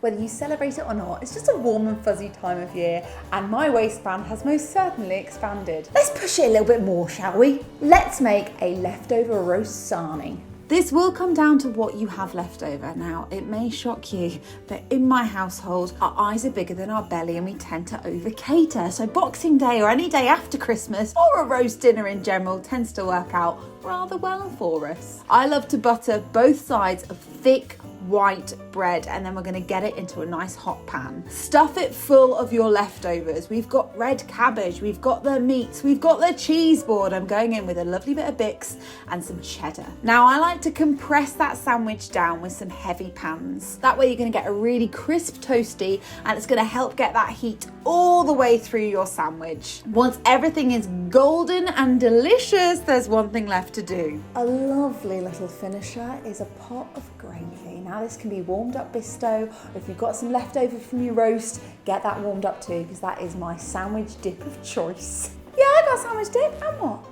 whether you celebrate it or not. It's just a warm and fuzzy time of year, and my waistband has most certainly expanded. Let's push it a little bit more, shall we? Let's make a leftover roast sarnie. This will come down to what you have left over. Now, it may shock you, but in my household, our eyes are bigger than our belly and we tend to over-cater. So Boxing Day or any day after Christmas or a roast dinner in general tends to work out rather well for us. I love to butter both sides of thick white bread, and then we're going to get it into a nice hot pan. Stuff it full of your leftovers. We've got red cabbage, we've got the meats, we've got the cheese board. I'm going in with a lovely bit of Bix and some cheddar. Now I like to compress that sandwich down with some heavy pans. That way you're going to get a really crisp toasty, and it's going to help get that heat all the way through your sandwich. Once everything is golden and delicious, there's one thing left to do. A lovely little finisher is a pot of gravy. Now this can be warmed up bisto, or if you've got some leftover from your roast, get that warmed up too, because that is my sandwich dip of choice. Yeah, I got sandwich dip, and what?